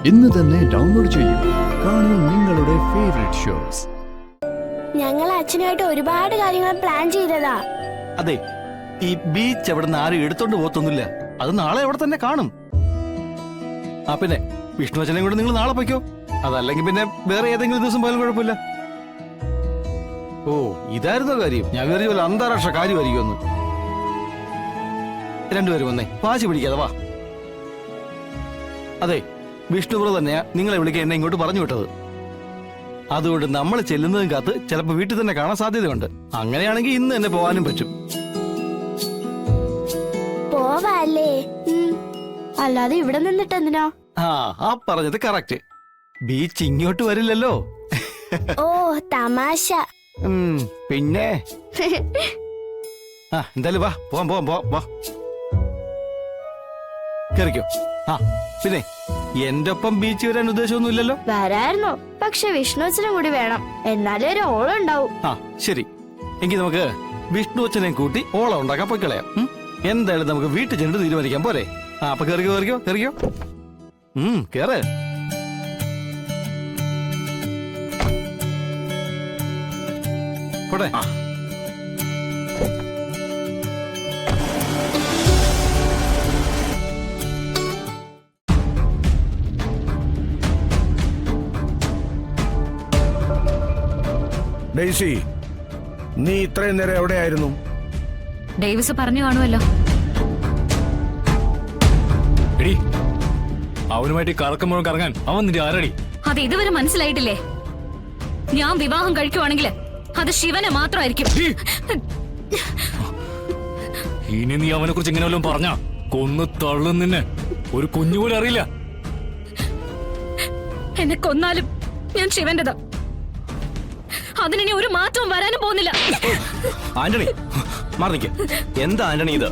ഇന്ന് തന്നെ ഡൗൺലോഡ് ചെയ്യൂ. കാണൂ നിങ്ങളുടെ ഫേവറേറ്റ് ഷോസ്. ഞങ്ങൾ അച്ഛനുമായിട്ട് ഒരുപാട് കാര്യങ്ങൾ പ്ലാൻ ചെയ്തതാ. അതെ, ഈ ബീച്ച് എവിടെ നിന്ന് ആരും എടുത്തോണ്ട് പോകത്തൊന്നുമില്ല. അത് നാളെ അവിടെ തന്നെ കാണും. ആ പിന്നെ വിഷ്ണു അച്ഛനെ കൂടെ നിങ്ങൾ നാളെ പൊയ്ക്കോ. അതല്ലെങ്കിൽ പിന്നെ വേറെ ഏതെങ്കിലും ദിവസം പോയാലും കുഴപ്പമില്ല. ഓ, ഇതായിരുന്നോ കാര്യം? ഞാൻ വിചാരിച്ച പോലെ അന്താരാഷ്ട്ര കാര്യമായിരിക്കുമെന്ന്. രണ്ടുപേരും വന്നേ, വാശി പിടിക്കാതെ വാ. അതെ, വിഷ്ണുപ്രഭു തന്നെയാ നിങ്ങളെ വിളിക്കാൻ എന്നെ ഇങ്ങോട്ട് പറഞ്ഞു വിട്ടത്. അതുകൊണ്ട് നമ്മൾ ചെല്ലുന്നതും കാത്ത് ചിലപ്പോൾ വീട്ടിൽ തന്നെ കാണാൻ സാധ്യതയുണ്ട്. അങ്ങനെയാണെങ്കിൽ ഇന്ന് തന്നെ പോകാനും പറ്റും. പോവാല്ലേ? അല്ലാതെ ഇവിടെ നിന്നിട്ട് എന്തിനാ? ആ പറഞ്ഞത് കറക്റ്റ്. ബീച്ച് ഇങ്ങോട്ട് വരില്ലല്ലോ. ഓ, തമാശ. പിന്നെ എന്തായാലും വാ, പോവാം പോവാം പോവാം വാ, കേറിക്കോ. പിന്നെ എന്റെ ഒപ്പം ബീച്ച് വരാൻ ഉദ്ദേശമൊന്നുമില്ലല്ലോ? വരായിരുന്നു, പക്ഷെ വിഷ്ണു അച്ഛനും കൂടി വേണം, എന്നാലേ ഒരു ഓളം ഉണ്ടാവും. ശരി, എങ്കിൽ നമുക്ക് വിഷ്ണു അച്ഛനെ കൂട്ടി ഓളം ഉണ്ടാക്കാൻ പോയിക്കളയാം. എന്തായാലും നമുക്ക് വീട്ടിൽ ചെന്നിട്ട് തീരുമാനിക്കാം, പോരെ? അപ്പൊ കേറിക്കോ കേറിക്കോ കേറിക്കോ. കേറ്. പോട്ടെ. ഡെയ്സി, നീ ഇത്രയും നേരം എവിടെയായിരുന്നു? ഡേവിസ് പറഞ്ഞു കാണുമല്ലോ. എടി, അവനുമായിട്ട് കറക്കം മുഴുവൻ കറങ്ങാൻ അവൻ നിന്റെ ആരടി? അത് ഇതുവരെ മനസ്സിലായിട്ടില്ലേ? ഞാൻ വിവാഹം കഴിക്കുവാണെങ്കിൽ അത് ശിവനെ മാത്രമായിരിക്കും. ഇനി നീ അവനെ കുറിച്ച് ഇങ്ങനെ വല്ലതും പറഞ്ഞ കൊന്നു തള്ളും നിന്നെ. ഒരു കുഞ്ഞുപോലും അറിയില്ല. എന്നെ കൊന്നാലും ഞാൻ ശിവന്റെതാ. അതിനി ഒരു മാറ്റവും വരാനും പോകുന്നില്ല. ആന്റണി, മാറി നിൽക്ക്. എന്താ ആന്റണി ഇത്?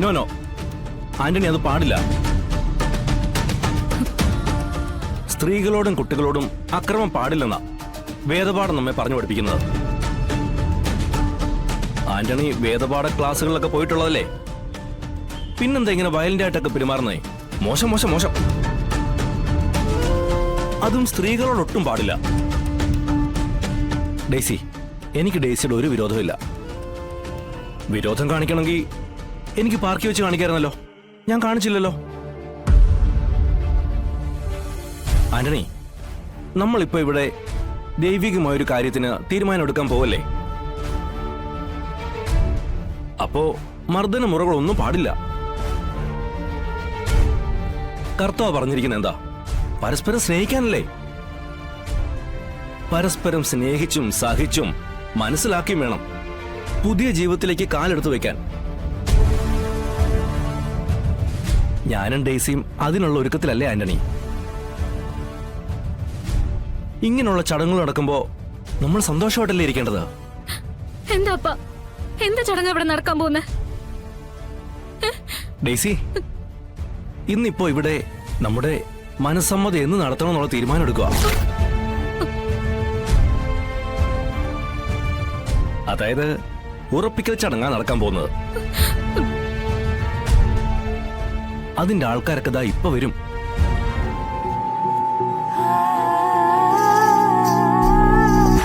നോ നോ ആന്റണി, അത് പാടില്ല. സ്ത്രീകളോടും കുട്ടികളോടും അക്രമം പാടില്ലെന്നാ വേദപാഠം നമ്മെ പറഞ്ഞു പഠിപ്പിക്കുന്നത്. ആന്റണി വേദപാഠ ക്ലാസ്സുകളിലൊക്കെ പോയിട്ടുള്ളതല്ലേ? പിന്നെന്താ ഇങ്ങനെ വയലന്റ് ആയിട്ടൊക്കെ പെരുമാറുന്നേ? മോശം മോശം മോശം. അതും സ്ത്രീകളോടൊട്ടും പാടില്ല. ഡെയ്സി, എനിക്ക് ഡെയ്സിയുടെ ഒരു വിരോധമില്ല. വിരോധം കാണിക്കണമെങ്കിൽ എനിക്ക് പാർക്കി വെച്ച് കാണിക്കായിരുന്നല്ലോ. ഞാൻ കാണിച്ചില്ലല്ലോ. ആന്റണി, നമ്മളിപ്പോ ഇവിടെ ദൈവികമായ ഒരു കാര്യത്തിന് തീരുമാനം എടുക്കാൻ പോവല്ലേ? അപ്പോ മർദ്ദന മുറകളൊന്നും പാടില്ല. കർത്താവ് പറഞ്ഞിരിക്കുന്ന എന്താ? പരസ്പരം സ്നേഹിക്കാനല്ലേ? പരസ്പരം സ്നേഹിച്ചും സഹിച്ചും മനസ്സിലാക്കിയും വേണം പുതിയ ജീവിതത്തിലേക്ക് കാലെടുത്തു വെക്കാൻ. ഞാനും ഡെയ്സിയും അതിനുള്ള ഒരുക്കത്തിലല്ലേ ആന്റണി? ഇങ്ങനെയുള്ള ചടങ്ങുകൾ നടക്കുമ്പോ നമ്മൾ സന്തോഷമായിട്ടല്ലേ ഇരിക്കേണ്ടത്? എന്താ ചടങ്ങ് ഇവിടെ നടക്കാൻ പോകുന്നേ? ഡെയ്സി, ഇന്നിപ്പോ ഇവിടെ നമ്മുടെ മനസ്സമ്മതം എന്ന് നടത്തണമെന്നുള്ള തീരുമാനം എടുക്കുക. അതായത് ഉറപ്പിക്കൽ ചടങ്ങാ നടക്കാൻ പോകുന്നത്. അതിന്റെ ആൾക്കാരൊക്കെ ദാ ഇപ്പൊ വരും.